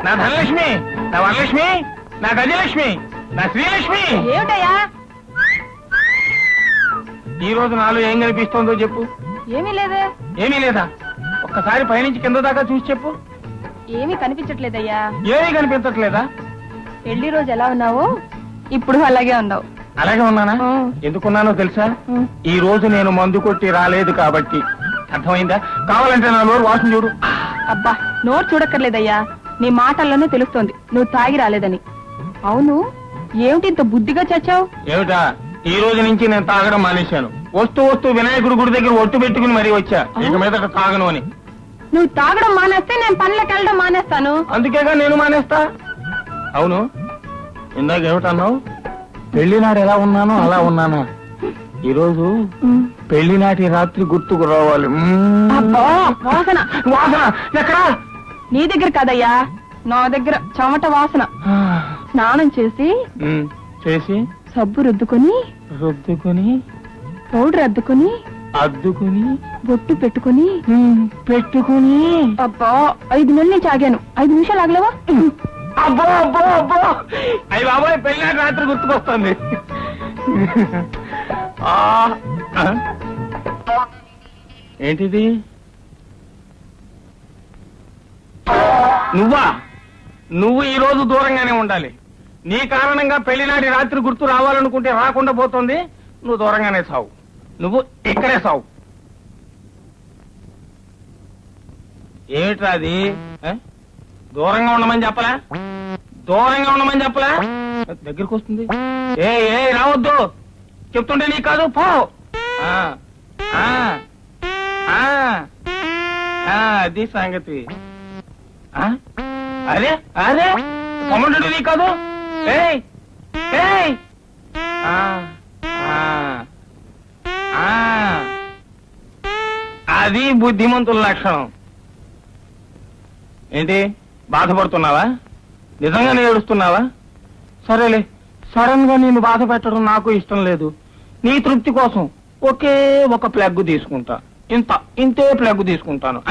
నా ధనలక్ష్మి, నా వరలక్ష్మి, నా గజలక్ష్మి, నా శ్రీలక్ష్మి. ఏమిటయ్యా? ఈ రోజు నాలో ఏం కనిపిస్తోందో చెప్పు. ఏమీ లేదే. ఏమీ లేదా? ఒక్కసారి పైనుంచి కింద దాకా చూసి చెప్పు. ఏమీ కనిపించట్లేదయ్యా. ఏమీ కనిపించట్లేదా? పెళ్లి రోజు ఎలా ఉన్నావో ఇప్పుడు అలాగే ఉన్నావు. అలాగే ఉన్నానా? ఎందుకున్నానో తెలుసా? ఈ రోజు నేను మందు కొట్టి రాలేదు కాబట్టి. అర్థమైందా? కావాలంటే నా నోరు వాసన చూడు. అబ్బా, నోరు చూడక్కర్లేదయ్యా, నీ మాటల్లోనే తెలుస్తోంది నువ్వు తాగి రాలేదని. అవును, ఏమిటి ఇంత బుద్ధిగా చచ్చావు? ఏమిటా? ఈ రోజు నుంచి నేను తాగడం మానేశాను. వస్తూ వినాయకుడి గుడి దగ్గర ఒట్టు పెట్టుకుని మరీ వచ్చా, ఇక మీద తాగను అని. నువ్వు తాగడం మానేస్తే నేను పనులకు వెళ్ళడం మానేస్తాను. అందుకేగా నేను మానేస్తా. అవును, ఇందాక ఏమిటన్నావు? పెళ్లినాడు ఎలా ఉన్నానో అలా ఉన్నానా? ఈరోజు పెళ్లినాటి రాత్రి గుర్తుకు రావాలి. వాసన వాసన ఎక్కడా? నీ దగ్గర కాదయ్యా, నా దగ్గర చెమట వాసన. స్నానం చేసి సబ్బు రుద్దుకొని పౌడర్ అద్దుకొని బొట్టు పెట్టుకుని అబ్బా 5 నెలల నుంచి ఆగాను. 5 నిమిషాలు ఆగలేవా? అబ్బో అబ్బో అబ్బో, అయ్యి బాబాయ్, పెళ్ళినాటి రాత్రి గుర్తుకొస్తుంది. ఏంటిది? నువ్వు ఈ రోజు దూరంగానే ఉండాలి. నీ కారణంగా పెళ్లినాటి రాత్రి గుర్తు రావాలనుకుంటే రాకుండా పోతుంది. నువ్వు దూరంగానే సావు. నువ్వు ఇక్కడే సావు. ఏమిట్రా అది? దూరంగా ఉండమని చెప్పలా? దగ్గరికి వస్తుంది. ఏ రావద్దు చెప్తుంటే నీకు కాదు, పో. అది సంగతి. అరే కమ్మంటుంటే నీకు కాదు. అది బుద్ధిమంతుల లక్షణం. ఏంటి, బాధపడుతున్నావా? నిజంగానే ఏడుస్తున్నావా? సరేలే, సడన్ గా నేను బాధ పెట్టడం నాకు ఇష్టం లేదు. నీ తృప్తి కోసం ఒకే ఒక ప్లగ్ తీసుకుంటా. ఇంతే ప్లగ్ తీసుకుంటాను.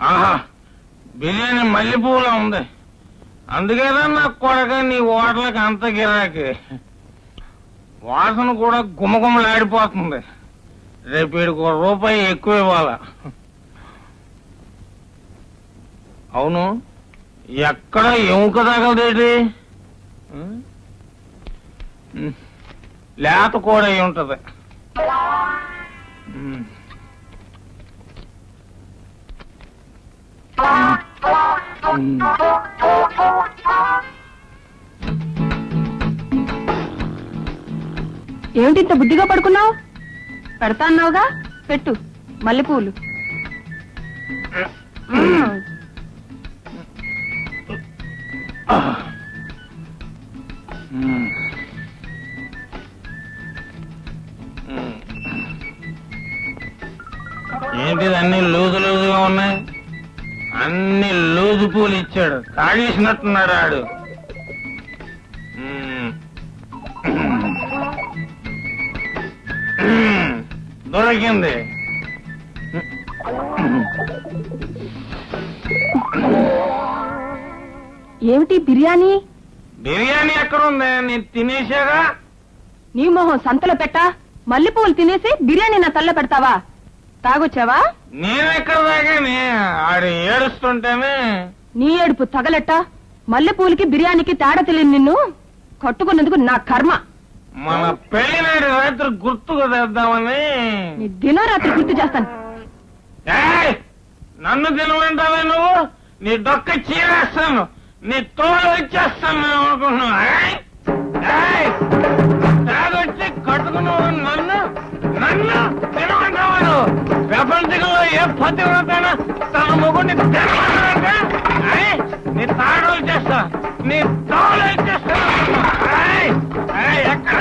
ఆహా, బిర్యానీ మల్లెపూలా ఉంది. అందుకేనా నా కొడక నీ ఓటలకి అంత గిరాకి. వాసన కూడా గుమగుమలాడిపోతుంది. రేపు వీడికి ₹1 ఎక్కువ ఇవ్వాలా? అవును, ఎక్కడ ఎముక తగలదేటి? లేత కూడా అయి ఉంటది. ఏమిటి ఇంత బుద్ధిగా పడుకున్నావు? పెడతా అన్నావుగా, పెట్టు మల్లెపూలు. ఏంటిది అన్ని లూజుగా ఉన్నాయి? అన్ని లూజు పూలు ఇచ్చాడు. తాగేసినట్టున్నాడు ఆడు. దొరికింది. ఏమిటి బిర్యానీ? బిర్యానీ ఎక్కడుంది? నేను తినేసాగా. నీ మొహం సంతలో పెట్టా. మల్లెపూలు తినేసి బిర్యానీ నా తల్ల పెడతావా? తాగొచ్చావా? నేనెక్కడ తాగాని? ఆడు ఏడుస్తుంటేనే. నీ ఏడుపు తగలెట్ట. మల్లెపూలకి బిర్యానీకి తేడా తెలియని నిన్ను కట్టుకున్నందుకు నా కర్మ. మన పెళ్లినాడు రాత్రి గుర్తుకు తెద్దామని. నీ దినో రాత్రి గుర్తు చేస్తాను. నన్ను తినమంటావే నువ్వు? నీ డొక్క చీరేస్తాను, నీ తోలు వచ్చేస్తాను అనుకుంటున్నావు. తాగొచ్చి కట్టుకున్నావు నన్ను తినమంటావా నువ్వు? ప్రపంచంలో ఏ పతివ్రతైనా తన మొగుడిని తినమంటావంటే నీ తాడు చేస్తా, నీ తోలు వచ్చేస్తా. ఎక్కడ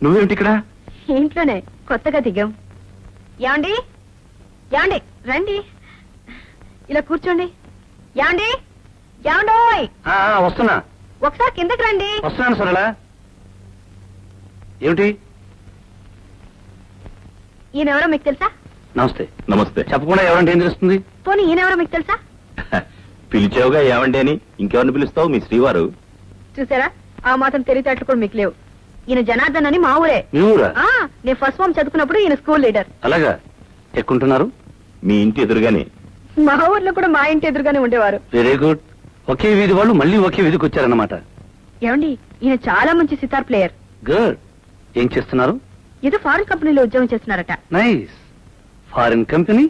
నువ్వేమిటి ఇక్కడ? ఇంట్లోనే కొత్తగా దిగాం. యాండి యాండి రండి, ఇలా కూర్చోండి. యాండి యాండోయ్, వస్తున్నా. ఒకసారి కిందకి రండి. వస్తున్నాను సరళ. ఏమిటి? ఈయనెవరో మీకు తెలుసా? నమస్తే. నమస్తే. చెప్పకుండా ఎవరంటే ఏం తెలుస్తుంది? పోనీ ఈయనెవరో మీకు తెలుసా? పిలిచావుగా ఏమండి అని, ఇంకెవరిని పిలుస్తావు? మీ శ్రీవారు. చూసారా, ఆ మాత్రం తెలివితేటలు కూడా మీకు లేవు. ఈయన జనార్దన్ అని మా ఊరే. మీ ఊరా? నేను ఫస్ట్ ఫార్మ్ చదువుకున్నప్పుడు ఈయన స్కూల్ లీడర్. అలాగా? ఎక్కుంటున్నారు? మీ ఇంటి ఎదురుగానే. మా ఊర్లో కూడా మా ఇంటి ఎదురుగానే ఉండేవారు. Very good. ఒకే వీధి వాళ్ళు మళ్ళీ ఒకే వీధికి వచ్చారన్నమాట. ఏమండి, ఈయన చాలా మంచి సితార్ ప్లేయర్. గుడ్. ఏం చేస్తున్నారు? ఏదో ఫారిన్ కంపెనీలో ఉద్యోగం చేస్తున్నారట. Nice. Foreign company,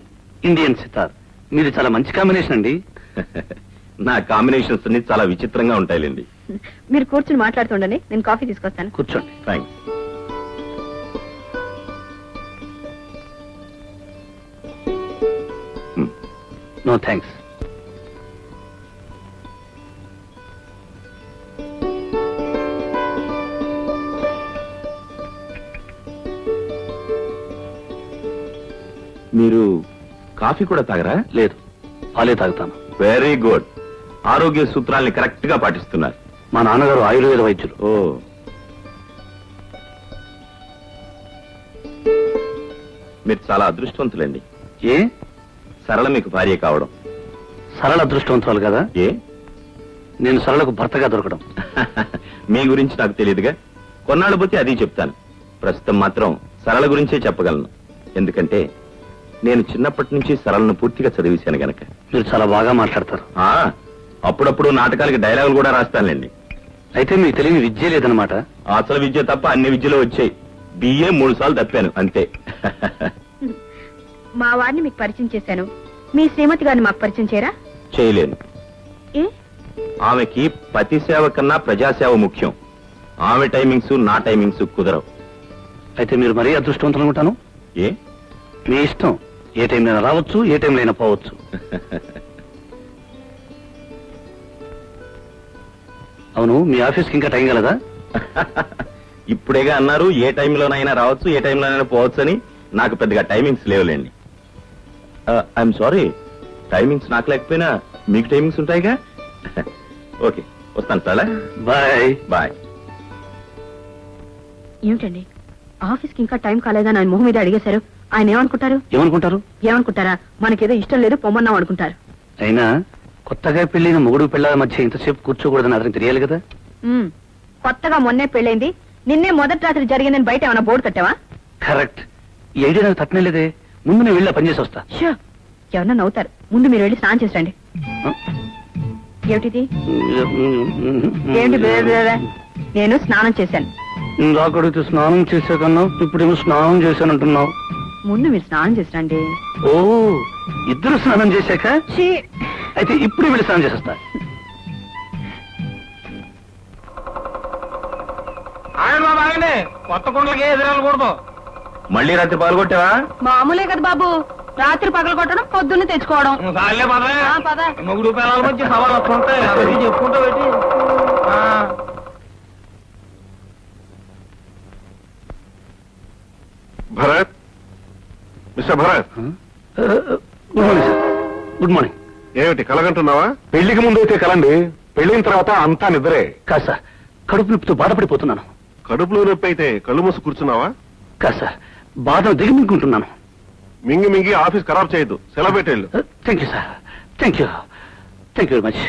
Indian sitar. మీది చాలా మంచి కాంబినేషన్ అండి. నా కాంబినేషన్స్ అన్ని చాలా విచిత్రంగా ఉంటాయిలేండి. మీరు కూర్చుని మాట్లాడుతుండని, నేను కాఫీ తీసుకొస్తాను. కూర్చోండి. థ్యాంక్స్. No thanks. మీరు కాఫీ కూడా తాగరా? లేదు, పాలే తాగుతాను. Very good. ఆరోగ్య సూత్రాల్ని కరెక్ట్ గా పాటిస్తున్నారు. మా నాన్నగారు ఆయుర్వేద వైద్యులు. ఓ, మీరు చాలా అదృష్టవంతులండి. ఏ? సరళ మీకు భార్య కావడం. సరళ అదృష్టవంతురాలు కదా? ఏ? నేను సరళకు భర్తగా దొరకడం. మీ గురించి నాకు తెలియదుగా. కొన్నాళ్ళు పోతే అది చెప్తాను. ప్రస్తుతం మాత్రం సరళ గురించే చెప్పగలను. ఎందుకంటే నేను చిన్నప్పటి నుంచి సరళను పూర్తిగా చదివేశాను గనక. మీరు చాలా బాగా మాట్లాడతారు. అప్పుడప్పుడు నాటకాలకి డైలాగులు కూడా రాస్తానులేండి. అయితే మీకు తెలియని విద్య లేదనమాట. అసలు విద్య తప్ప అన్ని విద్యలు వచ్చాయి. బిఏ 3 సార్లు తప్పాను అంతే. మా వారిని మీకు పరిచయం చేశాను. మీ శ్రీమతి గారిని మాకు పరిచయం చేయరా? చేయలేను. ఏ? ఆమెకి పతి సేవ కన్నా ప్రజాసేవ ముఖ్యం. ఆమె టైమింగ్స్ నా టైమింగ్స్ కుదరవు. అయితే మీరు మరీ అదృష్టవంతులు అనుకుంటాను. ఏ? మీ ఇష్టం. ఏ టైంలో రావచ్చు, ఏ టైంలో అయినా పోవచ్చు. అవును, మీ ఆఫీస్కి ఇంకా టైం కలదా? ఇప్పుడేగా అన్నారు ఏ టైంలోనైనా రావచ్చు, ఏ టైంలోనైనా పోవచ్చు అని. నాకు పెద్దగా టైమింగ్స్ లేవులేండి. ఐఎమ్ సారీ, టైమింగ్స్ నాకు లేకపోయినా మీకు టైమింగ్స్ ఉంటాయిగా. ఓకే, వస్తాను చాలా. Bye bye. ఏమిటండి, ఆఫీస్కి ఇంకా టైం కాలేదని ఆయన మొహం మీద అడిగేశారు. ఆయన ఏమనుకుంటారు? ఏమనుకుంటారు? ఏమనుకుంటారా? మనకేదో ఇష్టం లేదు, పొమ్మన్నాం అనుకుంటారు. అయినా కొత్తగా పెళ్లిన మొగుడు పిల్లల మధ్య ఇంతసేపు కూర్చోకూడదని అతనికి తెలియాలి కదా. కొత్తగా మొన్నే పెళ్ళైంది, నిన్నే మొదటి రాత్రి జరిగిందని బయట ఏమైనా బోర్డు కట్టావా? కరెక్ట్. ఈ ఐడియా నాకు తట్టనేలేదే. ముందు నేను వెళ్ళి పనిచేసి వస్తా. షో, ఎవరన్నా నవ్వుతారు. ముందు మీరు వెళ్ళి స్నానం చేసి రండి. ఏమిటిది? ఏమిటి బే బే బే? నేను స్నానం చేశాను. ఇందాకడితే స్నానం చేసాకన్నా ఇప్పుడేమో స్నానం చేశానంటున్నావు. ముందు మీరు స్నానం చేసి రండి. ఓ, ఇద్దరు స్నానం చేశాక? ఛీ! అయితే ఇప్పుడే వెళ్ళి స్నానం చేసేస్తా. కొత్త కొండలకి ఎదురెళ్ళకూడదు. మళ్ళీ రాత్రి పాల్గొట్టావా? మామూలే కదా బాబు, రాత్రి పగలు కొట్టడం, పొద్దున్నే తెచ్చుకోవడం. పద. మొగుడు పిల్లల మధ్య సవాళ్ళు వస్తుంటాయి. అది చెప్పుకుంటా పెట్టి. Bharat, mister Bharat. Good morning sir. Good morning. ఏమిటి కలగంటున్నావా? పెళ్లికి ముందు అయితే కలండి, పెళ్లిన తర్వాత అంతా నిద్రే. కాదు సార్, కడుపు నొప్పితో బాధపడిపోతున్నాను. కడుపులో నొప్పి అయితే కళ్ళు మూసి కూర్చున్నావా? కాదు సార్, బాధను దిగమింగుకుంటున్నాను. మింగి మింగి ఆఫీస్ ఖరాబ్ చేయొద్దు, సెలవు పెట్టేళ్ళు. Thank you sir. Thank you. Thank you very much.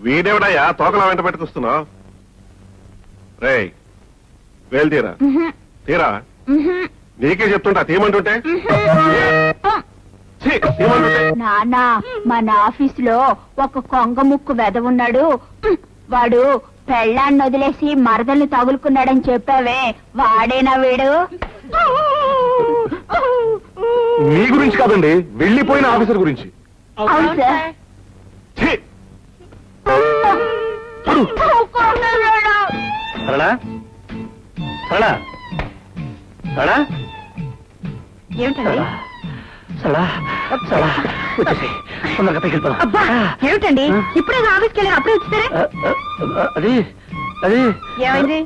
వీడేవిడయ్యా తోకలా వెంట పెట్టుకొస్తున్నావు? రేయ్, వేలు తీరా. తీరా. నీకే చెప్తుంటా తీయమంటుంటే. ఛీ, తీయమంటుంటే. నానా, మన ఆఫీసులో ఒక కొంగ ముక్కు వెదవున్నాడు. వాడు పెళ్ళాన్ని వదిలేసి మరదల్ని తగులుకున్నాడని చెప్పావే, వాడేనా వీడు? మీ గురించి కాదండి, వెళ్ళిపోయిన ఆఫీసర్ గురించి. అవును సార్. ఛీ, సరళా, సరళా, సరళా, ఏమిటండి? సరళా, సరళా, వచ్చేసి తొందరగా పైకి వెళ్ళిపోదాం. అబ్బా ఏమిటండి ఇప్పుడే ఆఫీస్కి వెళ్ళారు అప్పుడే వచ్చారే అది అది ఏమైంది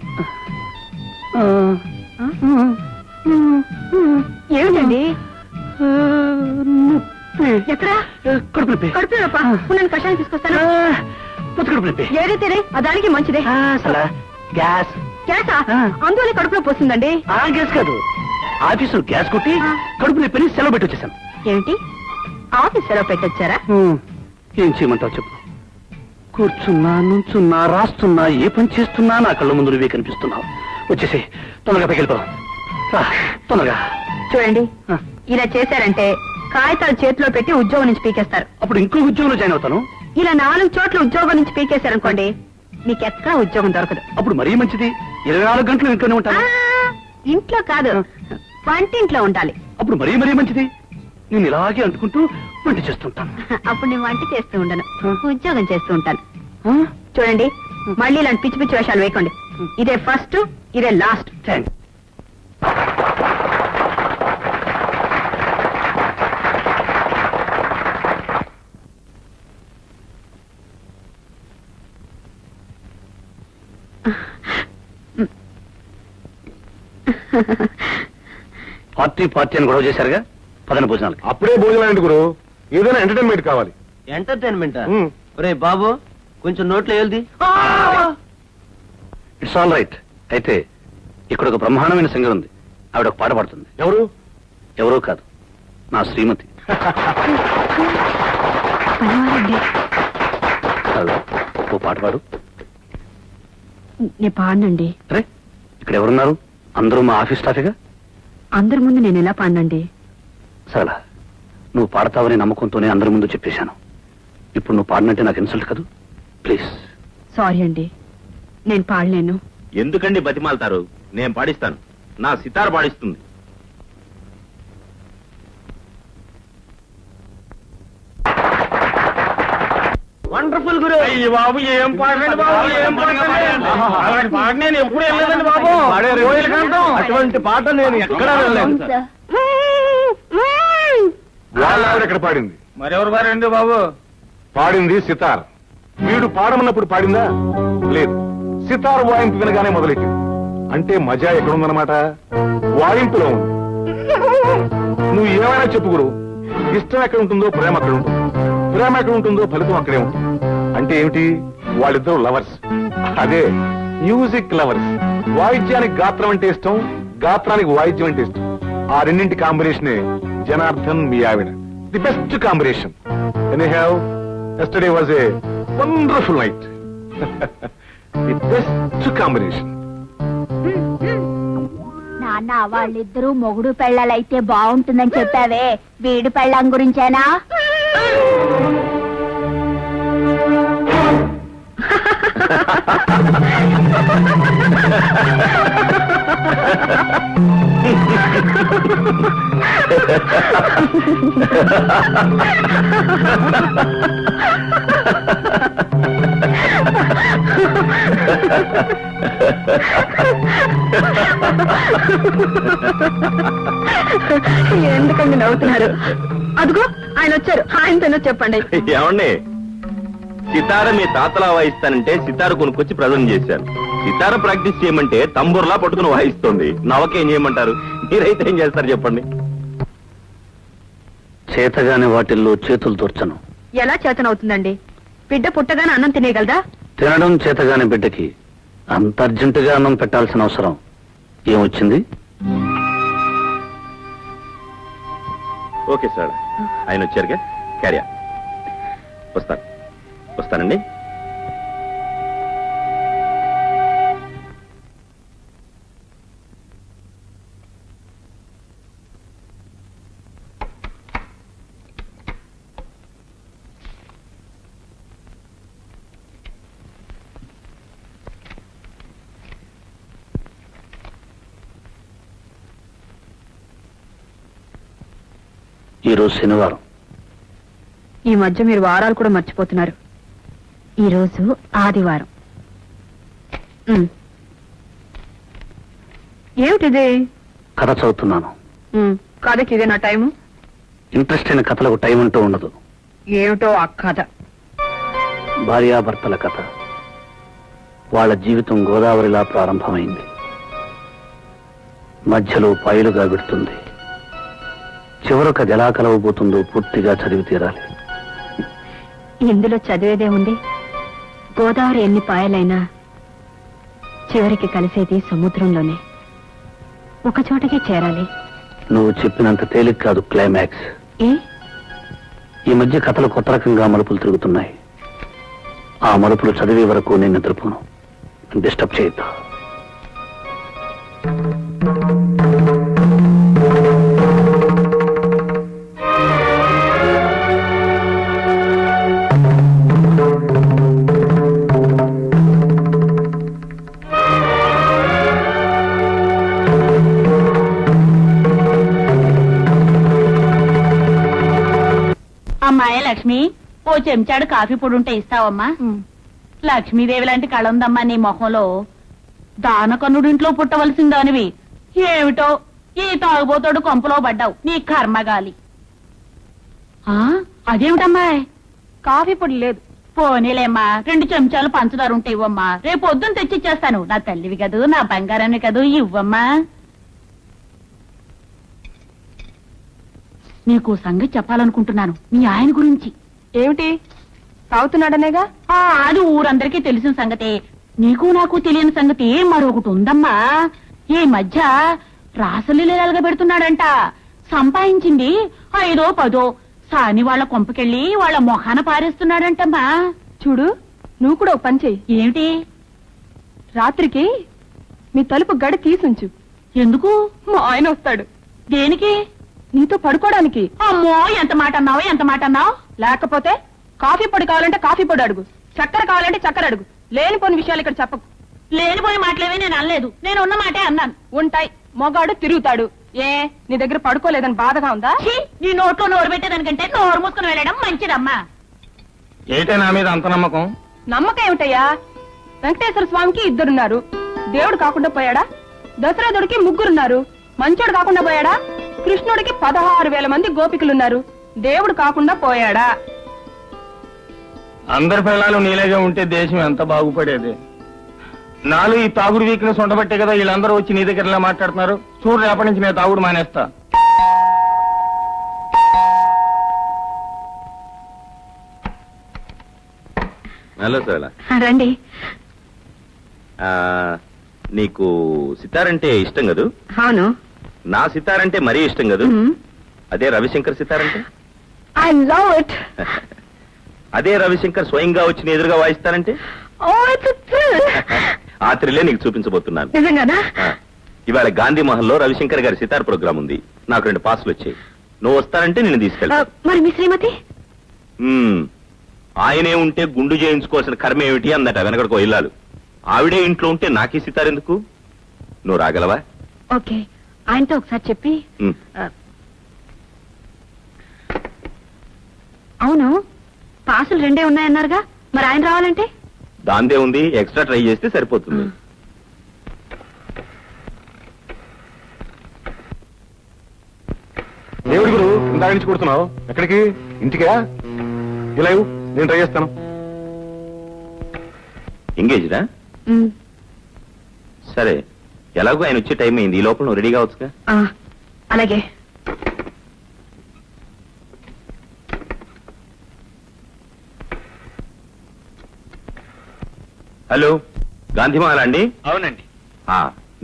ఏమిటండి ఎక్కడ కడుపు నొప్పి. కడుపు నొప్పా? నేను కషాయం తీసుకొస్తాను. పొత్తు కడుపు నొప్పి. ఏదైతే ఆ దానికి మంచిదే. అసలు గ్యాస్ గ్యాసా? అందువల్ల కడుపు నొప్పి వస్తుందండి. ఆ గ్యాస్ కాదు, ఆఫీసులో గ్యాస్ కొట్టి కడుపు నొప్పిని సెలవు పెట్టి వచ్చేసాను. ఏమిటి ఆఫీస్ సెలవు పెట్టొచ్చారా? ఏం చేయమంటావు చెప్పు. కూర్చున్నా, నుంచున్నా, రాస్తున్నా, ఏ పని చేస్తున్నా నా కళ్ళ ముందు నువ్వే కనిపిస్తున్నావు. వచ్చేసి తొందరగా పైకి వెళ్ళిపోదాం. తొందరగా. చూడండి ఇలా చేశారంటే కాగితాలు చేతిలో పెట్టి ఉద్యోగం నుంచి పీకేస్తారు. అప్పుడు ఇంకో ఉద్యోగంలో జాయిన్ అవుతాను. ఇలా 4 చోట్ల ఉద్యోగం నుంచి పీకేశారనుకోండి మీకు ఎక్కడ ఉద్యోగం దొరకదు. అప్పుడు మరీ మంచిది. 24 గంటలు ఇంట్లోనే ఉంటాను. ఇంట్లో కాదు వంటింట్లో ఉండాలి. అప్పుడు మరీ మంచిది. నేను ఇలాగే అంటుకుంటూ వంట చేస్తుంటాను. అప్పుడు నేను వంట చేస్తూ ఉండను, ఉద్యోగం చేస్తూ ఉంటాను. చూడండి మళ్ళీ ఇలాంటి పిచ్చి పిచ్చి వేషాలు వేయకండి. ఇదే ఫస్ట్, ఇదే లాస్ట్. థ్యాంక్స్. పార్టీ అని గొడవ చేశారుగా, పదన భోజనాలకి. అప్పుడే భోజనం ఏంటి గురు, ఏదైనా ఎంటర్టైన్మెంట్ కావాలి. ఎంటర్టైన్మెంట్ ఉమ్. రే బాబు కొంచెం నోట్లో వెళ్ది. It's all right. అయితే ఇక్కడ ఒక బ్రహ్మాండమైన సింగర్ ఉంది. ఆవిడ ఒక పాట పాడుతుంది. ఎవరు? ఎవరో కాదు, నా శ్రీమతి. హలో, ఓ పాట పాడు. నేను పాడనండి. అరే, ఇక్కడ ఎవరున్నారు? అందరూ మా ఆఫీస్ స్టాఫేగా. అందరి ముందు నేను ఎలా పాడనండి? సరళ, నువ్వు పాడతావని నమ్మకంతోనే అందరి ముందు చెప్పేశాను. ఇప్పుడు నువ్వు పాడినంటే నాకు ఇన్సల్ట్ కాదు. ప్లీజ్. సారీ అండి, నేను పాడలేను. ఎందుకండి బతిమాలతారు? నేను పాడిస్తాను. నా సితార్ పాడిస్తుంది. వండర్ఫుల్ గురు. అయ్యి బాబు, ఏం పాడండి బాబు, ఏం పాడండి. అలాంటి పాట నేను ఎప్పుడు వెళ్ళలేదండి బాబు. కోయిల కంఠం. అటువంటి పాట నేను ఎక్కడా వెళ్ళలేదు. వాళ్ళ ఆవిడ ఎక్కడ పాడింది? మరెవరు పారండి బాబు? పాడింది సితార్. వీడు పాడమన్నప్పుడు పాడిందా? లేదు. సితార్ వాయింపు వినగానే మొదలెట్టింది. అంటే మజా ఎక్కడుందన్నమాట? వాయింపులో ఉంది. నువ్వు ఏమైనా చెప్పు గురు, ఇష్టం ఎక్కడ ఉంటుందో ప్రేమ అక్కడ ఉంటుంది, ప్రేమ ఎక్కడ ఉంటుందో ఫలితం అక్కడే ఉంటుంది. అంటే ఏమిటి? వాళ్ళిద్దరూ లవర్స్. అదే మ్యూజిక్ లవర్స్. వాయిద్యానికి గాత్రం అంటే ఇష్టం, గాత్రానికి వాయిద్యం అంటే ఇష్టం. ఆ రెండింటి కాంబినేషనే జనార్దన్ మీ ఆవిడ. The best combination. Anyhow, yesterday was a wonderful night. The best combination. నాన్న, వాళ్ళిద్దరూ మొగుడు పెళ్ళాలైతే బాగుంటుందని చెప్పావే, వీడు పెళ్ళాం గురించేనా? ఎందుకండి నవ్వుతున్నారు? అదిగో ఆయన వచ్చారు, ఆయనతోనే చెప్పండి. ఏమండి, సితార మీ తాతలా వాయిస్తానంటే సితార కొనుక్కొచ్చి ప్రజెంట్ చేశాను. సితార ప్రాక్టీస్ చేయమంటే తంబూర్లా పట్టుకుని వాయిస్తుంది. నవకేం చేయమంటారు? మీరైతే ఏం చేస్తారు చెప్పండి? చేతగాని వాటిల్లో చేతులు దూర్చను. ఎలా చేతనవుతుందండి? బిడ్డ పుట్టగానే అన్నం తినేయగలదా? తినడం చేతగాని బిడ్డకి అంత అర్జెంటుగా అన్నం పెట్టాల్సిన అవసరం ఏమొచ్చింది? ఓకే సార్, ఆయన వచ్చారుగా, క్యారియా. వస్తానండి. ఈరోజు శనివారం. ఈ మధ్య మీరు వారాలు కూడా మర్చిపోతున్నారు. ఈ రోజు ఆదివారం. ఏమిటిది? కథ చదువుతున్నాను. కథకి ఇదే నా టైము. ఇంట్రెస్ట్ అయిన కథలకు టైం అంటూ ఉండదు. ఏమిటో ఆ కథ. భార్యాభర్తల కథ. వాళ్ళ జీవితం గోదావరిలా ప్రారంభమైంది, మధ్యలో పాయలుగా విడుతుంది, చివరకు అది ఎలా కలవబోతుందో పూర్తిగా చదివి తీరాలి. ఇందులో చదివేదే ఉంది. గోదావరి ఎన్ని పాయలైనా చివరికి కలిసేది సముద్రంలోనే. ఒక చోటకే చేరాలి. నువ్వు చెప్పినంత తేలిక కాదు క్లైమాక్స్. ఏ? ఈ మధ్య కథలు కొత్త రకంగా మలుపులు తిరుగుతున్నాయి. ఆ మలుపులు చదివే వరకు నేను నిద్రపోను. డిస్టర్బ్ చేయొద్దు. అమ్మాయి లక్ష్మి, ఓ చెంచాడు కాఫీ పొడి ఉంటే ఇస్తావమ్మా? లక్ష్మీదేవి లాంటి కళ ఉందమ్మా నీ మొహంలో. దానకన్నుడింట్లో పుట్టవలసిందానివి ఏమిటో ఈ తాగుబోతోడు కొంపలో పడ్డావు. నీ కర్మగాలి. అదేమిటమ్మాయి? కాఫీ పొడి లేదు. పోనీలేమ్మా, 2 చెంచాలు పంచదార ఉంటే ఇవ్వమ్మా. రేపు పొద్దున్న తెచ్చిచ్చేస్తాను. నా తల్లివి కదూ, నా బంగారాన్ని కదూ, ఇవ్వమ్మా. నీకు సంగతి చెప్పాలనుకుంటున్నాను, మీ ఆయన గురించి. ఏమిటి? తాగుతున్నాడనేగా? అది ఊరందరికీ తెలిసిన సంగతే. నీకు నాకు తెలియని సంగతి మరొకటి ఉందమ్మా. ఈ మధ్య రాసలీలగా పెడుతున్నాడంట. సంపాదించింది 5 10 సాని వాళ్ళ కొంపకెళ్ళి వాళ్ళ మొహాన పారేస్తున్నాడంటమ్మా. చూడు, నువ్వు కూడా ఓ పని చెయ్యి. ఏమిటి? రాత్రికి మీ తలుపు గడి తీసుంచు. ఎందుకు? మా ఆయన వస్తాడు. దేనికి? నీతో పడుకోవడానికి. అమ్మో, ఎంత మాట అన్నావు, ఎంత మాట అన్నావు. లేకపోతే కాఫీ పొడి కావాలంటే కాఫీ పొడి అడుగు, చక్కెర కావాలంటే చక్కెర అడుగు. లేనిపోని విషయాలు ఇక్కడ చెప్పకు. లేనిపోయి మాటలేవి నేను అనలేదు. నేను ఉన్న మాటే అన్నాను. ఉంటాయి, మొగాడు తిరుగుతాడు. ఏ, నీ దగ్గర పడుకోలేదని బాధగా ఉందా? ఛీ, నీ నోట్లో నోరు పెట్టేదానికంటే నోరు మూసుకుని వెళ్ళడం మంచిదమ్మా. ఏంటే నా మీద అంత నమ్మకం? నమ్మకం ఏమిటయ్యా? వెంకటేశ్వర స్వామికి 2 ఉన్నారు, దేవుడు కాకుండా పోయాడా? దశరథుడికి 3 ఉన్నారు, మంచోడు కాకుండా పోయాడా? కృష్ణుడికి 16,000 మంది గోపికలున్నారు, దేవుడు కాకుండా పోయాడా? అందరి పిల్లలు నీలేగా ఉంటే దేశం ఎంత బాగుపడేది. నాలో ఈ తాగుడు వీక్నెస్ ఉండబట్టే కదా వీళ్ళందరూ వచ్చి నీ దగ్గర ఇలా మాట్లాడుతున్నారు. చూడు, రేపటి నుంచి నేను తాగుడు మానేస్తా. Hello sir. రండి. నీకు సితారంటే ఇష్టం కదూ? అవును. నా సితారంటే మరీ ఇష్టం కదూ? మ్మ్. అదే రవిశంకర్ సితారంటే? I love it. అదే రవిశంకర్ స్వయంగా వచ్చి నీ ఎదురుగా వాయిస్తారంటే? ఓ, ఇట్స్ ఎ థ్రిల్. ఆ థ్రిల్లే నీకు చూపించబోతున్నాను. నిజంగానా? ఇవాళ గాంధీ మహల్ లో రవిశంకర్ గారి సితార్ ప్రోగ్రామ్ ఉంది. నాకు 2 పాసులు వచ్చాయి. నువ్వు వస్తానంటే నేను తీసుకెళ్తా. మరి మీ శ్రీమతి? ఆయనే ఉంటే గుండు చేయించుకోవాల్సిన కర్మ ఏమిటి అందట వెనకడికో ఇల్లాలు. ఆవిడే ఇంట్లో ఉంటే నాకీ సితార్ ఎందుకు? నువ్వు రాగలవా? ఓకే, ఆయనతో ఒకసారి చెప్పి. మ్మ్. అవును, పాసులు 2 ఉన్నాయన్నారుగా, మరి ఆయన రావాలంటే? దాందే ఉంది, ఎక్స్ట్రా ట్రై చేస్తే సరిపోతుంది. దేవుడి గురు ఇందాక నుంచి కొడుతున్నావు. ఎక్కడికి? ఇంటికా? ఇలా ఇవ్వు, నేను ట్రై చేస్తాను. ఎంగేజ్డా? మ్మ్. సరే, ఎలాగో ఆయన వచ్చే టైం అయింది. ఈ లోపల నువ్వు రెడీ కావచ్చుగా. అలాగే. హలో, గాంధీమాల అండి? అవునండి.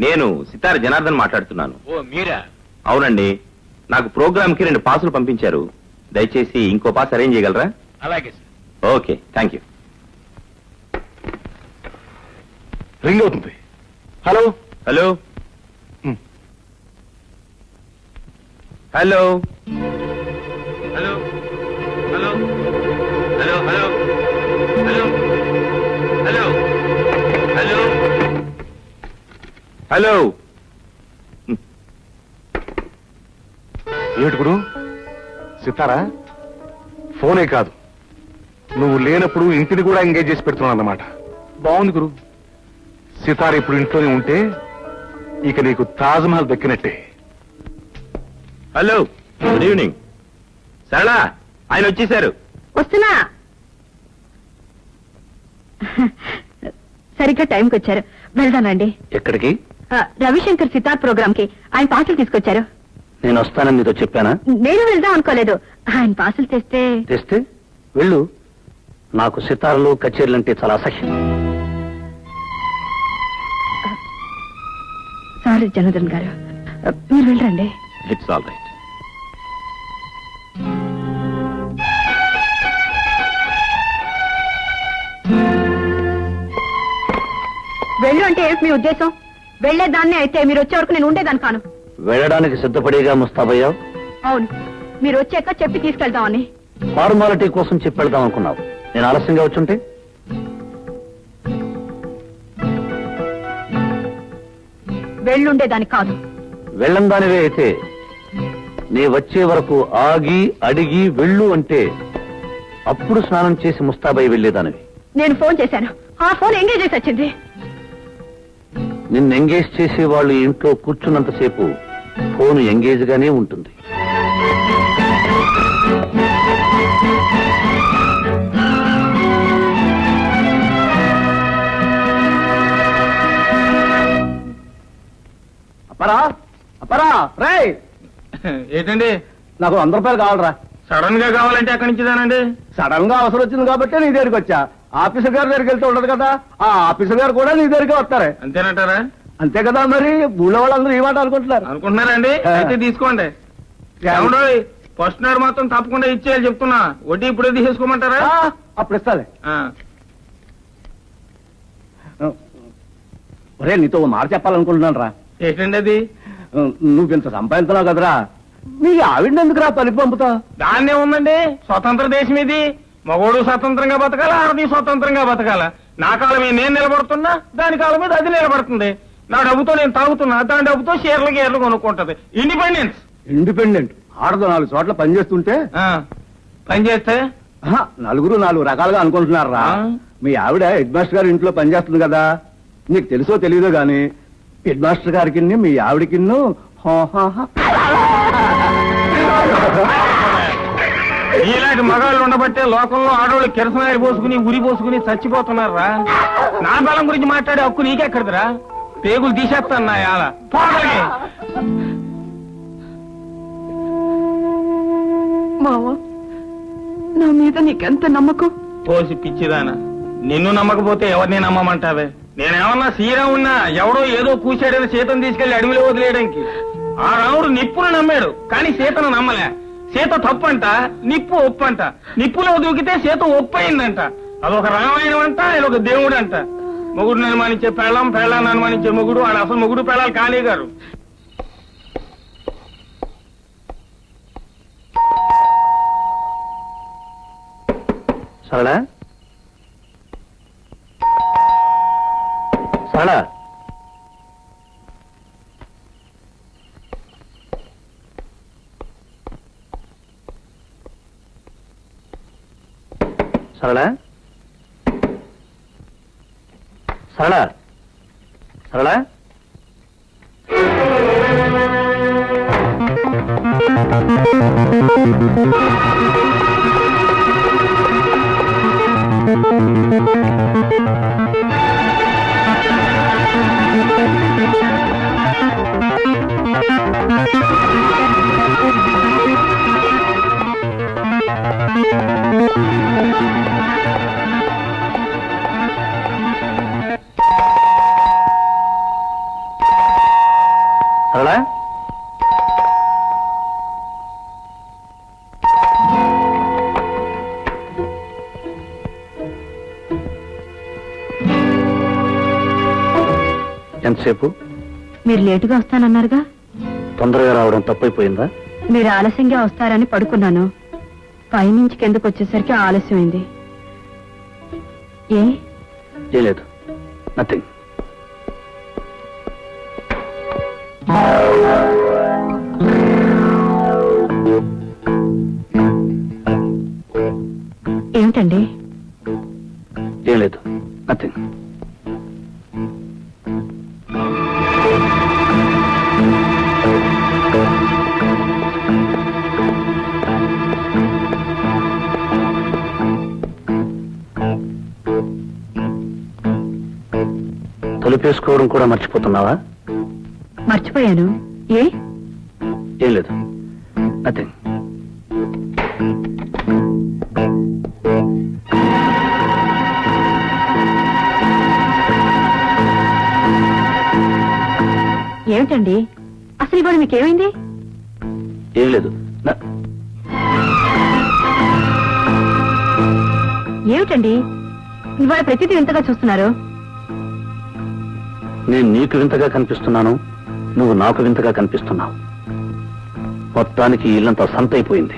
నేను సితార జనార్దన్ మాట్లాడుతున్నాను. ఓ, మీరా? అవునండి, నాకు ప్రోగ్రామ్ కి 2 పాసులు పంపించారు. దయచేసి ఇంకో పాస్ అరేంజ్ చేయగలరా? అలాగే sir. Okay, thank you. Ring అవుతుంది. Hello hello hello hello hello hello hello hello hello hello hello. ఏమిటి గురు? సితారా? ఫోనే కాదు, నువ్వు లేనప్పుడు ఇంటిని కూడా ఎంగేజ్ చేసి పెడుతున్నావు అన్నమాట. బాగుంది గురు. సితార ఇప్పుడు ఇంట్లోనే ఉంటే ఇక నీకు తాజ్ మహల్ దక్కినట్టే. Hello, good evening. సరళా, ఆయన వచ్చేసారు. వస్తున్నా. సరిగ్గా టైంకి వచ్చారు. వెళ్దానండి. ఎక్కడికి? రవిశంకర్ సితార్ ప్రోగ్రామ్ కి ఆయన పార్సల్ తీసుకొచ్చారు. నేను వస్తానని నీతో చెప్పానా? నేను వెళ్దాం అనుకోలేదు. ఆయన పార్సల్ తెస్తే తెస్తే వెళ్ళు. నాకు సితార్లు కచేరీలు అంటే చాలా అసహ్యం. సారీ జనార్దన్ గారు, మీరు వెళ్ళండి. It's all right. వెళ్ళు అంటే ఏంటి మీ ఉద్దేశం? వెళ్లేదాన్ని అయితే మీరు వచ్చే వరకు నేను ఉండేదాన్ని కాను. వెళ్ళడానికి సిద్ధపడేగా ముస్తాబయ్యావు. అవును, మీరు వచ్చాక చెప్పి తీసుకెళ్దామని. ఫార్మాలిటీ కోసం చెప్పి వెళ్దాం అనుకున్నావు. నేను ఆలస్యంగా వచ్చుంటే వెళ్ళుండేదాన్ని కాదు. వెళ్ళందానివే అయితే నీ వచ్చే వరకు ఆగి అడిగి వెళ్ళు అంటే అప్పుడు స్నానం చేసి ముస్తాబై వెళ్ళేదానివి. నేను ఫోన్ చేశాను, ఆ ఫోన్ ఎంగేజ్ చేసి వచ్చింది. నిన్ను ఎంగేజ్ చేసే వాళ్ళు ఇంట్లో కూర్చున్నంతసేపు ఫోన్ ఎంగేజ్ గానే ఉంటుంది. అపరా అపరా రేయ్, ఏంటండి నాకు 100 రూపాయలు కావాలరా. సడన్ గా కావాలంటే ఎక్కడి నుంచిదానండి? సడన్ గా అవసరం వచ్చింది కాబట్టి నీ దగ్గరికి వచ్చా. ఆఫీసర్ గారి దగ్గరికి వెళ్తే ఉండదు కదా, ఆ ఆఫీసర్ గారు కూడా నీ దగ్గరికి వస్తారే. అంతేనంటారా? అంతే కదా, మరి ఊళ్ళో వాళ్ళందరూ ఈ మాట అనుకుంటున్నారు. అనుకుంటున్నారండి? అయితే తీసుకోండి. ఏమండో ఫస్ట్ నాడు మాత్రం తప్పకుండా ఇచ్చేయాలి చెప్తున్నా. వడ్డీ ఇప్పుడే తీసేసుకోమంటారా? అప్పుడు ఇస్తాలే. ఆ. ఒరే, నీతో ఓ మాట చెప్పాలనుకుంటున్నాను రా. ఏంటండి అది? నువ్వు ఇంత సంపాదించినావు కదరా, మీ ఆవిడని ఎందుకురా పనికి పంపుతా? దాన్నే ఉందండి, స్వతంత్ర దేశం ఇది. మగోడు స్వతంత్రంగా బతకాల, ఆడది స్వతంత్రంగా బతకాల. నా కాలం మీద నేను నిలబడుతున్నా, దాని కాలం మీద అది నిలబడుతుంది. నా డబ్బుతో నేను తాగుతున్నా, దాని డబ్బుతో షేర్లు గేర్లు కొనుక్కుంటది. ఇండిపెండెన్స్. ఇండిపెండెంట్ ఆడదు 4 చోట్ల పని చేస్తుంటే పని చేస్తే నలుగురు 4 రకాలుగా అనుకుంటున్నారా. మీ ఆవిడ హెడ్ మాస్టర్ గారి ఇంట్లో పని చేస్తుంది కదా, నీకు తెలుసో తెలియదో గాని హెడ్ మాస్టర్ గారికి మీ ఆవిడకి ఇలాంటి మగాళ్ళు ఉండబట్టే లోకంలో ఆడవాళ్ళు కిరసనాయి పోసుకుని ఉరి పోసుకుని చచ్చిపోతున్నారా. నా బలం గురించి మాట్లాడే హక్కు నీకెక్కడిదిరా? పేగులు తీసేస్తాను నా యాల. మావా, నా మీద నీకెంత నమ్మకం? పోసి పిచ్చిదానా, నిన్ను నమ్మకపోతే ఎవరిని నమ్మమంటావే? నేనేమన్నా శ్రీరామున్నా ఎవడో ఏదో కూశాడని సీతను తీసుకెళ్లి అడవిలో వదిలేయడానికి. ఆ రాముడు నిప్పును నమ్మాడు కానీ సీతను నమ్మలే. సీత తప్పంట, నిప్పు ఒప్పంట. నిప్పులో దూకితే సీత ఒప్పయిందంట. అదొక రామాయణం అంట, ఇదొక దేవుడు అంట. మొగుడుని అనుమానించే పెళ్ళం, పెళ్ళాన్ని అనుమానించే మొగుడు. ఆడ అసలు మొగుడు పెళ్ళాలి కాళీ గారు. సరళా సరళా సరళా సరళా సరళా సరళా ఎంతసేపు? మీరు లేటుగా వస్తానన్నారుగా. తొందరగా రావడం తప్పైపోయిందా? మీరు ఆలస్యంగా వస్తారని పడుకున్నాను. పైనుంచి కిందకు వచ్చేసరికి ఆలస్యమైంది. ఏ లేదు, నథింగ్. ఏమిటండి? ఏం లేదు, నథింగ్. తలుపేసుకోవడం కూడా మర్చిపోతున్నావా? మర్చిపోయాను. ఏ? ఏం లేదు, నథింగ్. ఏమిటండి అసలు ఇవాళ మీకేమైంది? ఏం లేదు. ఏమిటండి ఇవాళ ప్రతిదీ వింతగా చూస్తున్నారు? నేను నీకు వింతగా కనిపిస్తున్నాను, నువ్వు నాకు వింతగా కనిపిస్తున్నావు. మొత్తానికి ఈ ఇల్లంతా సంతైపోయింది.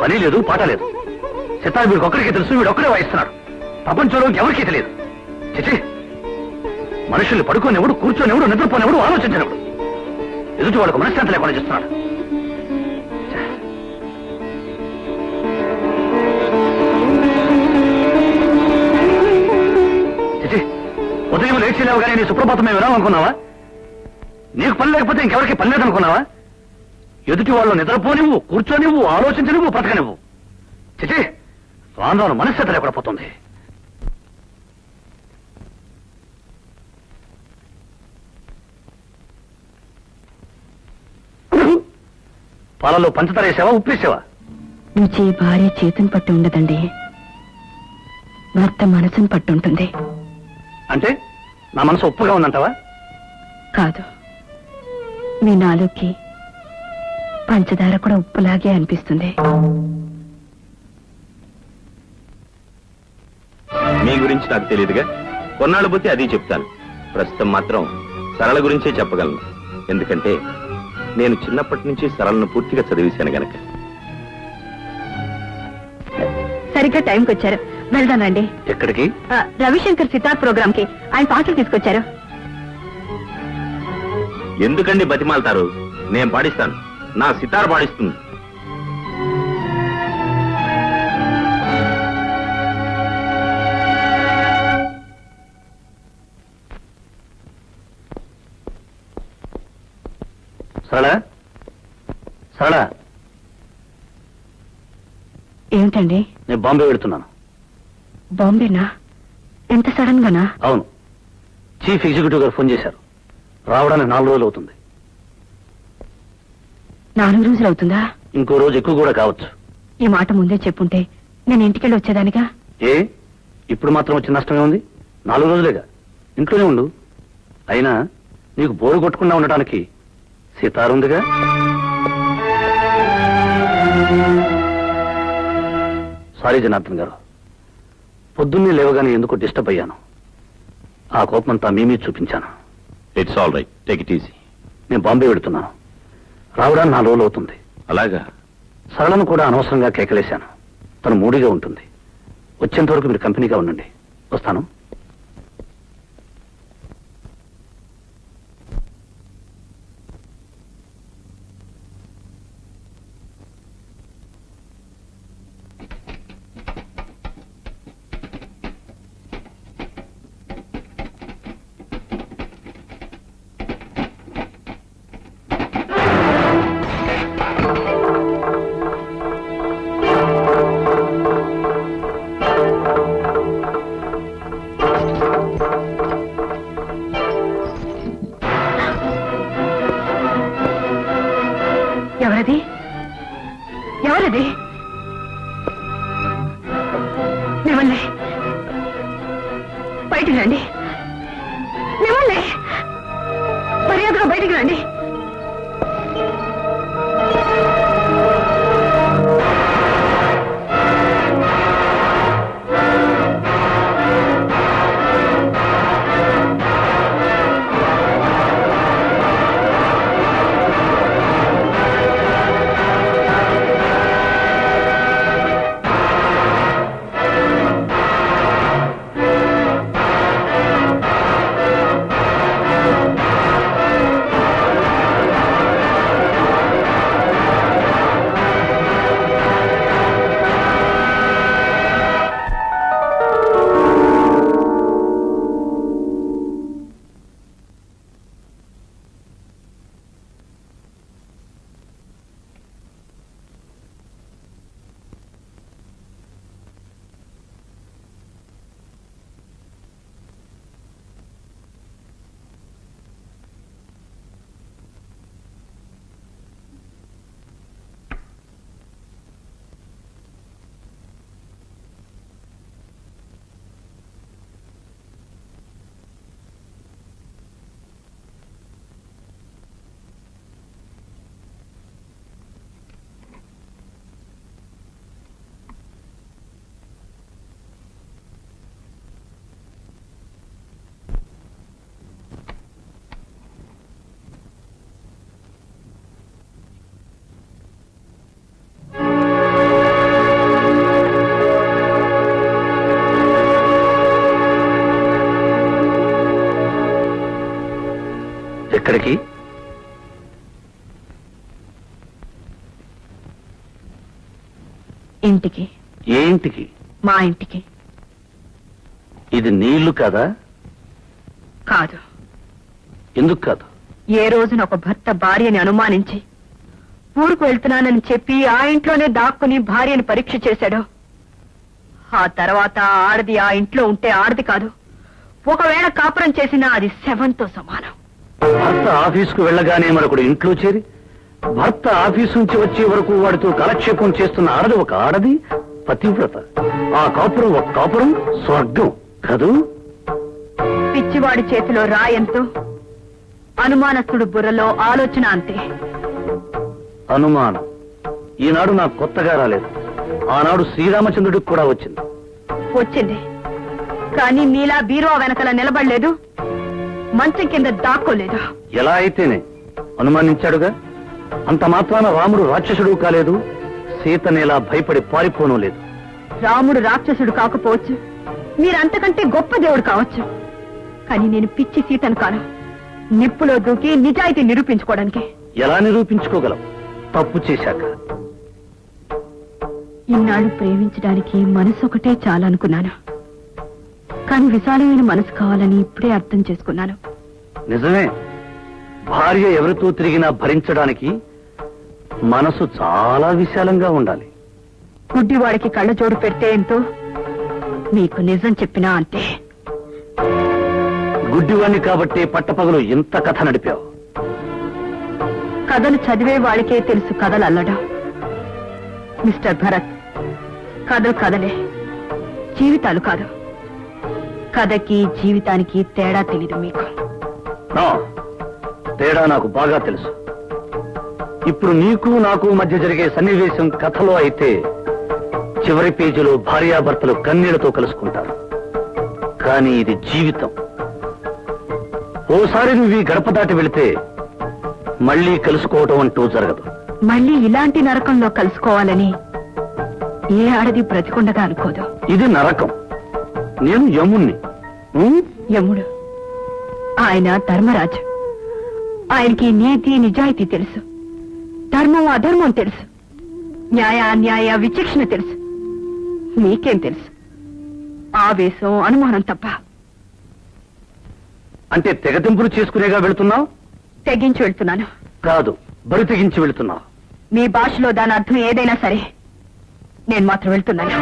పని లేదు, పాట లేదు. సితార్ వీడికి ఒక్కడికి తెలుసు, వీడు ఒక్కడే వాయిస్తున్నాడు. ప్రపంచంలో ఎవరికీ తెలియదు. చిచి, మనుషుల్ని పడుకోనివ్వడు, కూర్చోనివ్వడు, నిద్రపోనివ్వడు, ఆలోచించనివ్వడు. ఎదుటి వాళ్ళకు మనశ్శాంతి లేకుండా చేస్తున్నాడు. చిచి, ఉదయం లేచి లేవగానే నీ సుప్రభాతం మేము వినాలనుకున్నావా? నీకు పని లేకపోతే ఇంకెవరికి పని లేదనుకున్నావా? ఎదుటి వాళ్ళు నిద్రపోనివ్వు, కూర్చోనివ్వు, ఆలోచించనివ్వు, బ్రతకనివ్వు. చిచి, రాను మనశ్శాంతి లేకుండా పోతుంది. పాలలో పంచదార వేసావా, ఉప్పేసావా? రుచి భార్య చేతుని పట్టి ఉండదండి, భర్త మనసును పట్టి ఉంటుంది. అంటే నా మనసు ఉప్పుగా ఉందంటావా? కాదు, మీ నాలుగుకి పంచదార కూడా ఉప్పులాగే అనిపిస్తుంది. మీ గురించి నాకు తెలియదుగా, కొన్నాళ్ళు పోతే అది చెప్తాను. ప్రస్తుతం మాత్రం సరళ గురించే చెప్పగలను. ఎందుకంటే నేను చిన్నప్పటి నుంచి సరళను పూర్తిగా చదివేశాను గనక. సరిగ్గా టైంకి వచ్చారు, వెళ్దానండి. ఎక్కడికి? రవిశంకర్ సితార్ ప్రోగ్రామ్ కి ఆయన పాటలు తీసుకొచ్చారు. ఎందుకండి బతిమాలతారు? నేను పాడిస్తాను, నా సితార్ పాడిస్తుంది. సరళ, సరళ, ఏమిటండి? నేను బాంబే వెళుతున్నాను. బాంబేనా? ఎంత సడన్ గానా? అవును, చీఫ్ ఎగ్జిక్యూటివ్ గారు ఫోన్ చేశారు. రావడానికి 4 రోజులు అవుతుంది. 4 రోజులు అవుతుందా? ఇంకో రోజు ఎక్కువ కూడా కావచ్చు. ఈ మాట ముందే చెప్పుంటే నేను ఇంటికెళ్ళి వచ్చేదానిగా. ఏ, ఇప్పుడు మాత్రం వచ్చిన నష్టమే ఉంది? 4 రోజులేగా, ఇంట్లోనే ఉండు. అయినా నీకు బోరు కొట్టకుండా ఉండటానికి సితార్ ఉందిగా. సారీ జనార్దన్ గారు, పొద్దున్నే లేవగానే ఎందుకో డిస్టర్బ్ అయ్యాను. ఆ కోపమంతా మీ మీద చూపించాను. It's all right, take it easy. నేను బాంబే వెళుతున్నాను. రావడానికి 4 రోజులు అవుతుంది. అలాగా? సరళను కూడా అనవసరంగా కేకలేశాను. తను మూడిగా ఉంటుంది. వచ్చేంత వరకు మీరు కంపెనీగా ఉండండి. వస్తాను. ఎవరది? ఎవరది? మిమ్మల్ని బయటికి రండి, మిమ్మల్ని మర్యాదగా బయటికి రండి. ఎక్కడికి? ఇంటికి. ఏ ఇంటికి? మా ఇంటికి. ఇది నీ ఇల్లు కాదా? కాదు. ఎందుకు కాదు? ఏ రోజున ఒక భర్త భార్యని అనుమానించి ఊరుకు వెళ్తున్నానని చెప్పి ఆ ఇంట్లోనే దాక్కుని భార్యని పరీక్ష చేశాడో, ఆ తర్వాత ఆడది ఆ ఇంట్లో ఉంటే ఆడది కాదు, ఒకవేళ కాపురం చేసినా అది శవంతో సమానం. భర్త ఆఫీసుకు వెళ్ళగానే మరొకడు ఇంట్లో చేరి భర్త ఆఫీసు నుంచి వచ్చే వరకు వాడితో కాలక్షేపం చేస్తున్న ఆడది ఒక ఆడది, పతివ్రత. ఆ కాపురం ఒక కాపురం, స్వర్గం కదూ? పిచ్చివాడి చేతిలో రాయంతో అనుమానస్తుడు బుర్రలో ఆలోచన అంతే. అనుమానం ఈనాడు నాకు కొత్తగా రాలేదు. ఆనాడు శ్రీరామచంద్రుడికి కూడా వచ్చింది. వచ్చింది, కానీ నీలా బీరువా వెనకల నిలబడలేదు, మంచం కింద దాక్కోలేదు. ఎలా అయితేనే అనుమానించాడుగా. అంత మాత్రాన రాముడు రాక్షసుడు కాలేదు, సీతనేలా భయపడి పారిపోను లేదు. రాముడు రాక్షసుడు కాకపోవచ్చు, మీరంతకంటే గొప్ప దేవుడు కావచ్చు, కానీ నేను పిచ్చి సీతను కాను. నిప్పులో దూకి నిజాయితీ నిరూపించుకోవడానికి. ఎలా నిరూపించుకోగలవు తప్పు చేశాక? ఇన్నాళ్ళు ప్రేమించడానికి మనసు ఒకటే చాలనుకున్నాను, కానీ విశాలమైన మనసు కావాలని ఇప్పుడే అర్థం చేసుకున్నాను. నిజమే, భార్య ఎవరితో తిరిగినా భరించడానికి మనసు చాలా విశాలంగా ఉండాలి. గుడ్డివాడికి కళ్ళజోడు పెడితే ఎంతో, మీకు నిజం చెప్పినా అంతే. గుడ్డివాణ్ణి కాబట్టే పట్టపగలు ఇంత కథ నడిపావు. కథలు చదివే వాళ్ళకే తెలుసు కథలు అల్లడం. మిస్టర్ భరత్, కథలు కథలే, జీవితాలు కాదు. కథకి జీవితానికి తేడా తెలీదు మీకు. నా తేడా నాకు బాగా తెలుసు. ఇప్పుడు నీకు నాకు మధ్య జరిగే సన్నివేశం కథలో అయితే చివరి పేజీలో భార్యాభర్తలు కన్నీళ్లతో కలుసుకుంటారు. కానీ ఇది జీవితం. ఓసారి నువ్వు ఈ గడప దాటి వెళితే మళ్ళీ కలుసుకోవటం అంటూ జరగదు. మళ్ళీ ఇలాంటి నరకంలో కలుసుకోవాలని ఏ ఆడది బ్రతికుండగా అనుకోదు. ఇది నరకం. నేను యముణ్ణి. యముడు ఆయన ధర్మరాజు. ఆయనకి నీతి నిజాయితీ తెలుసు, ధర్మం అధర్మం తెలుసు, న్యాయ అన్యాయ విచక్షణ తెలుసు. మీకేం తెలుసు? ఆవేశం అనుమానం తప్ప. అంటే తెగతింపులు చేసుకునేగా వెళుతున్నావు? తెగించి వెళ్తున్నాను. కాదు, బరి తెగించి వెళుతున్నావు. మీ భాషలో దాని అర్థం ఏదైనా సరే, నేను మాత్రం వెళ్తున్నాను.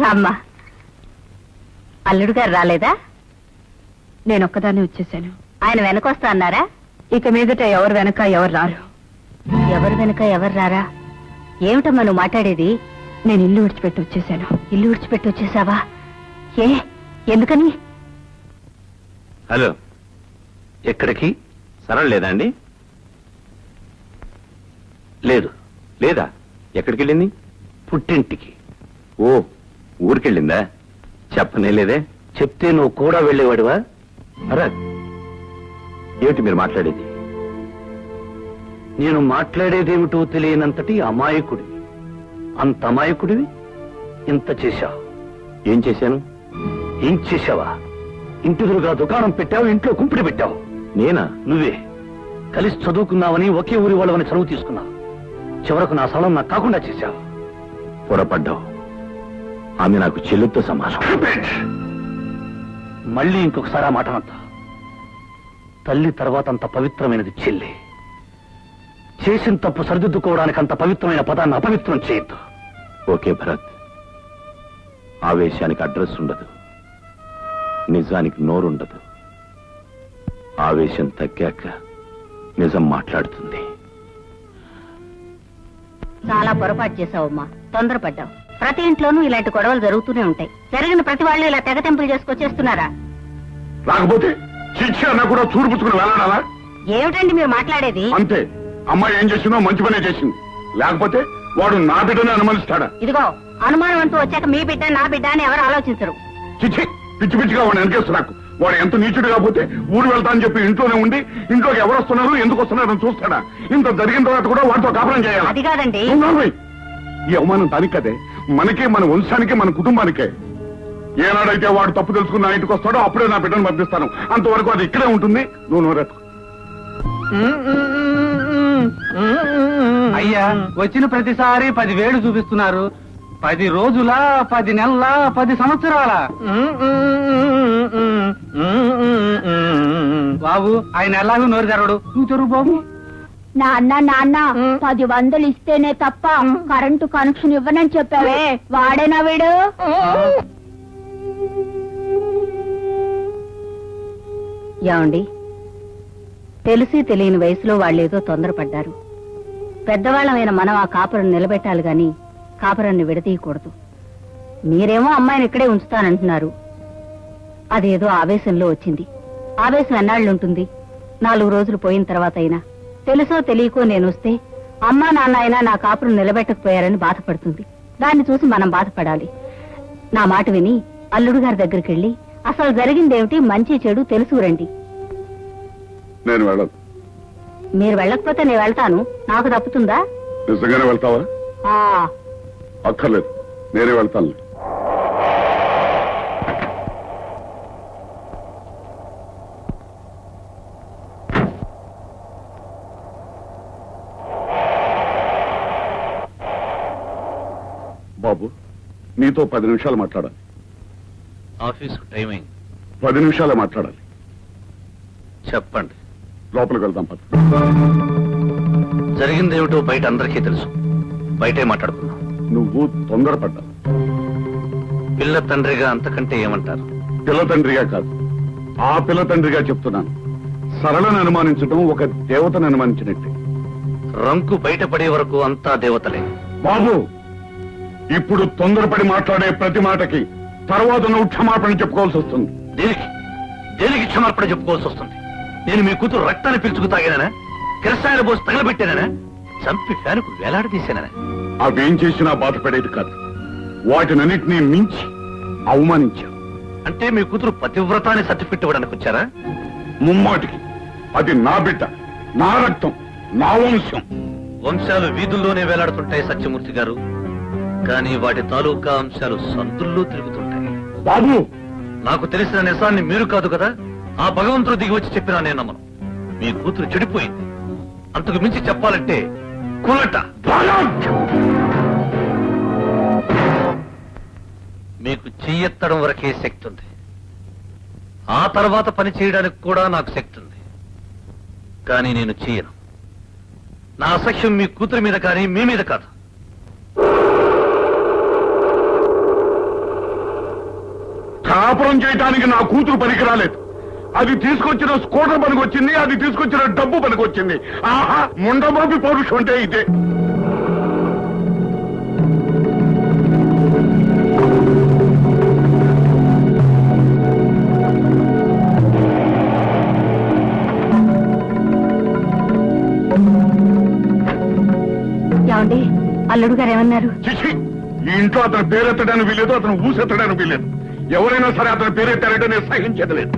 రామ్మా, అల్లుడు గారు రాలేదా? నేనొక్కదాన్ని వచ్చేసాను. ఆయన వెనకొస్తా అన్నారా? ఇక మీదట ఎవరు వెనక ఎవరు రారు. ఎవరు వెనక ఎవరు రారా? ఏమిటమ్మా నువ్వు మాట్లాడేది? నేను ఇల్లు విడిచిపెట్టి వచ్చేసాను. ఇల్లు విడిచిపెట్టి వచ్చేసావా? ఏ ఎందుకని? హలో, ఎక్కడికి? సరళ లేదా అండి? లేదు. లేదా? ఎక్కడికి వెళ్ళింది? పుట్టింటికి. ఓ, ఊరికెళ్ళిందా? చెప్పనే లేదే. చెప్తే నువ్వు కూడా వెళ్ళేవాడివా? భరత్, ఏమిటి మీరు మాట్లాడేది? నేను మాట్లాడేదేమిటో తెలియనంతటి అమాయకుడివి. అంత అమాయకుడివి ఇంత చేశావు. ఏం చేశాను? ఏం చేశావా? ఇంటిదురుగా దుకాణం పెట్టావు, ఇంట్లో కుంపిడి పెట్టావు. నేనా? నువ్వే. కలిసి చదువుకున్నావని, ఒకే ఊరి వాళ్ళవని చదువు తీసుకున్నావు. చివరకు నా స్థలం నాకు కాకుండా చేశావు. పొరపడ్డావు. ఆమె నాకు చెల్లుతో సమానం. మళ్ళీ ఇంకొకసారి ఆ మాట అంతా. తల్లి తర్వాత అంత పవిత్రమైనది చెల్లి. చేసిన తప్పు సరిదిద్దుకోవడానికి అంత పవిత్రమైన పదాన్ని అపవిత్రం చేయొద్దు. ఓకే భరత్, ఆవేశానికి అడ్రస్ ఉండదు, నిజానికి నోరుండదు. ఆవేశం తగ్గాక నిజం మాట్లాడుతుంది. చాలా పొరపాటు చేసావమ్మా, తొందరపడ్డావు. ప్రతి ఇంట్లోనూ ఇలాంటి గొడవలు జరుగుతూనే ఉంటాయి. జరిగిన ప్రతి వాళ్ళు ఇలా తెగతెంపులు చేసుకొచ్చేస్తున్నారా? రాకపోతే శిక్ష అన్న కూడా చూడుపుచ్చుకుని వెళ్ళాలా? ఏమిటండి మీరు మాట్లాడేది? అంతే. అమ్మాయి ఏం చేసిందో మంచి పనే చేసింది. లేకపోతే వాడు నా బిడ్డని అనుమానిస్తాడా? ఇదిగో, అనుమానం అంటూ వచ్చాక మీ బిడ్డ నా బిడ్డ అని ఎవరు ఆలోచించరు. చిచ్చి, పిచ్చి పిచ్చిగా వాడు వెనకేస్తు. నాకు వాడు ఎంత నీచుడు కాకపోతే ఊరు వెళ్తా అని చెప్పి ఇంట్లోనే ఉండి ఇంట్లోకి ఎవరు వస్తున్నారు, ఎందుకు వస్తున్నారు అని చూస్తాడా? ఇంత జరిగిన తర్వాత కూడా వాడితో కాపురం చేయాలి. అది కాదండి. ఈ అవమానం దానికి కదే, మనకే, మన వంశానికే, మన కుటుంబానికే. ఏనాడైతే వాడు తప్పు తెలుసుకుని నా ఇంటికి వస్తాడో అప్పుడే నా బిడ్డను పంపిస్తాను. అంతవరకు అది ఇక్కడే ఉంటుంది. నువ్వు నోరెత్తు. అయ్యా, వచ్చిన ప్రతిసారి 10,000 చూపిస్తున్నారు. 10 రోజుల, 10 నెలల, 10 సంవత్సరాల? బాబు, ఆయన ఎలాగో నోరు తెరవడు. నువ్వు తెరువు బాబు. నాన్న 10,000 ఇస్తేనే తప్ప కరెంటు కనెక్షన్ ఇవ్వనని చెప్పావే, వాడేనా వీడు? ఏమండి, తెలిసి తెలియని వయసులో వాళ్ళేదో తొందరపడ్డారు. పెద్దవాళ్ళమైన మనం ఆ కాపురం నిలబెట్టాలి గాని కాపురాన్ని విడదీయకూడదు. మీరేమో అమ్మాయిని ఇక్కడే ఉంచుతానంటున్నారు. అదేదో ఆవేశంలో వచ్చింది. ఆవేశం ఎన్నాళ్ళుంటుంది? 4 రోజులు పోయిన తర్వాత అయినా తెలుసో తెలియకో నేను వస్తే అమ్మా నాన్న అయినా నా కాపురం నిలబెట్టకపోయారని బాధపడుతుంది. దాన్ని చూసి మనం బాధపడాలి. నా మాట విని అల్లుడు గారి దగ్గరికి వెళ్ళి అసలు జరిగిందేమిటి, మంచి చెడు తెలుసుకురండి. నేను వెళ్ళను. మీరు వెళ్ళకపోతే నేను వెళ్తాను. నాకు తప్పుతుందా? నిజంగానే వెళ్తావా? అక్కర్లేదు, నేనే వెళ్తాను. బాబు, నీతో 10 నిమిషాలు మాట్లాడాలి. ఆఫీసు టైమింగ్ 10 నిమిషాలే మాట్లాడాలి. చెప్పండి. లోపలికి వెళ్దాం పద. జరిగిందేమిటో బయట అందరికీ తెలుసు. బయటే మాట్లాడుకుందాం. నువ్వు తొందరపడ్డావు. పిల్ల తండ్రిగా అంతకంటే ఏమంటారు? పిల్ల తండ్రిగా కాదు, ఆ పిల్ల తండ్రిగా చెప్తున్నాను. సరళను అనుమానించడం ఒక దేవతను అనుమానించినట్టే. రంకు బయటపడే వరకు అంతా దేవతలే. బాబు, ఇప్పుడు తొందరపడి మాట్లాడే ప్రతి మాటకి తర్వాత నువ్వు క్షమాపణ చెప్పుకోవాల్సి వస్తుంది. దేనికి దేనికి క్షమార్పణ చెప్పుకోవాల్సి వస్తుంది? నేను మీ కూతురు రక్తాన్ని పిలుచుకు తాగానా? కిరసాయల పోసి తగలబెట్టానా? చంపి ఫ్యానుకు వేలాడదీశానా? అవేం చేసినా బాధపడేది కాదు. వాటినన్నిటినీ మించి అవమానించావు. అంటే మీ కూతురు పతివ్రతాన్ని సర్టిఫికెట్ ఇవ్వడానికి వచ్చారా? ముమ్మాటికి అది నా బిడ్డ, నా రక్తం, నా వంశం. వంశాలు వీధుల్లోనే వేలాడుతుంటాయి సత్యమూర్తి గారు, కానీ వాటి తాలూకా అంశాలు సందుల్లో తిరుగుతుంటాయి. బాబు, నాకు తెలిసిన నిజాన్ని మీరు కాదు కదా, ఆ భగవంతుడు దిగి వచ్చి చెప్పినా నేను నమ్మను. మీ కూతురు చెడిపోయింది. అంతకు మించి చెప్పాలంటే కులట. మీకు చెయ్యెత్తడం వరకే శక్తి ఉంది. ఆ తర్వాత పని చేయడానికి కూడా నాకు శక్తి ఉంది. కానీ నేను చెయ్యను. నా అసఖ్యం మీ కూతురి మీద కానీ మీ మీద కాదు. కాపురం చేయటానికి నా కూతురు పనికి రాలేదు. అది తీసుకొచ్చిన స్కూటర్ పనికొచ్చింది, అది తీసుకొచ్చిన డబ్బు పనికొచ్చింది. ఆహా, ముండబాబి పౌరుషం అంటే ఇదే. ఏమండి, అల్లుడు గారు ఏమన్నారు? చిచి, ఈ ఇంట్లో అతని పేరెత్తడానికి వీలేదు, అతను ఊసెత్తడానికి వీలేదు. ఎవరైనా సరే అతని పేరెత్తారంటే నేను సహించేది లేదు.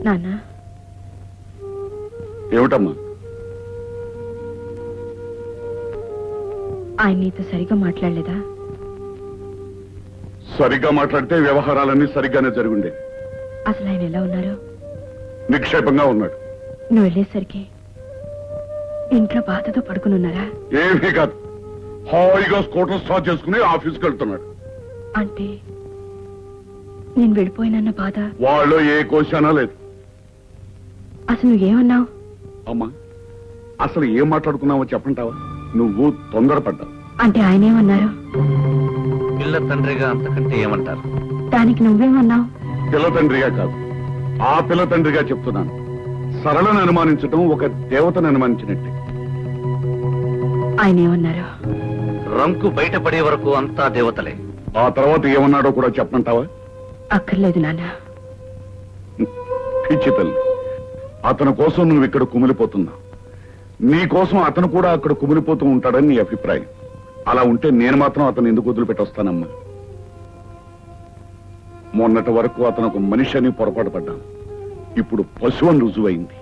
నాన్న, ఏమిటమ్మా? ఆయన నీతో సరిగా మాట్లాడలేదా? సరిగ్గా మాట్లాడితే వ్యవహారాలన్నీ సరిగ్గానే జరుగుండే. అసలు ఆయన ఎలా ఉన్నారు? నిక్షేపంగా ఉన్నాడు. నువ్వు వెళ్ళేసరికి ఇంట్లో బాధతో పడుకుని ఉన్నారా? ఏమీ కాదు, హాయిగా స్కూటర్ స్టార్ట్ చేసుకుని ఆఫీస్కి వెళ్తున్నాడు. అంటే నేను వెళ్ళిపోయినన్న బాధ? వాళ్ళు ఏ క్వశ్చనా లేదు. అసలు నువ్వేమన్నావు? అమ్మా, అసలు ఏం మాట్లాడుకున్నావో చెప్పంటావా? నువ్వు తొందరపడ్డావు. అంటే ఆయన ఏమన్నారు? పిల్ల తండ్రిగా అంతకంటే ఏమంటారు? దానికి నువ్వేమన్నావు? పిల్ల తండ్రిగా కాదు, ఆ పిల్ల తండ్రిగా చెప్తున్నాను. సరళను అనుమానించడం ఒక దేవతను అనుమానించినట్టే. ఆయన ఏమన్నారు? రంకు బయటపడే వరకు అంతా దేవతలే. ఆ తర్వాత ఏమన్నాడో కూడా చెప్పంటావా? అక్కర్లేదు నాన్న. పిచ్చి తల్లి, అతని కోసం నువ్వు ఇక్కడ కుమిలిపోతున్నావు. నీ కోసం అతను కూడా అక్కడ కుమిలిపోతూ ఉంటాడని నీ అభిప్రాయం. అలా ఉంటే నేను మాత్రం అతను ఎందుకు వదిలిపెట్టొస్తానమ్మా? మొన్నటి వరకు అతను ఒక మనిషి అని పొరపాటు పడ్డాను. ఇప్పుడు పశువు అని రుజువైంది.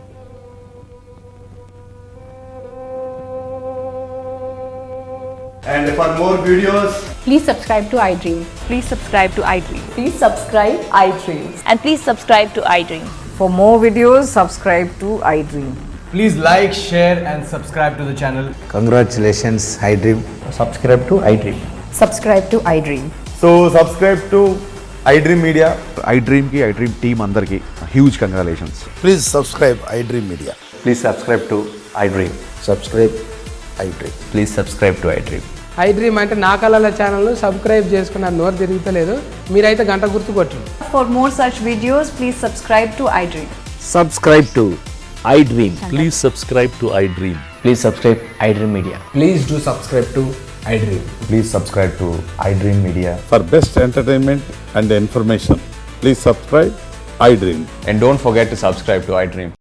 And for more videos, Please subscribe to iDream. Please subscribe to iDream. Please subscribe iDream. And please subscribe to iDream. For more videos, subscribe to iDream. please like, share and subscribe to the channel. Congratulations, iDream. Subscribe to iDream. Subscribe to iDream. So subscribe to iDream Media. iDream ki iDream team andarki huge congratulations. Please subscribe iDream Media. Please subscribe to iDream. Subscribe iDream. Please subscribe to iDream. iDream అంటే నా కళల channel subscribe చేసుకున్న నోరు తిరుగుతలేదు. మీరైతే గంట గుర్తు కొట్టండి. For more such videos, please subscribe to iDream. Subscribe to iDream. Please subscribe to iDream. Please subscribe iDream Media. Please do subscribe to iDream. Please subscribe to iDream Media. For best entertainment and information, please subscribe iDream. And don't forget to subscribe to iDream.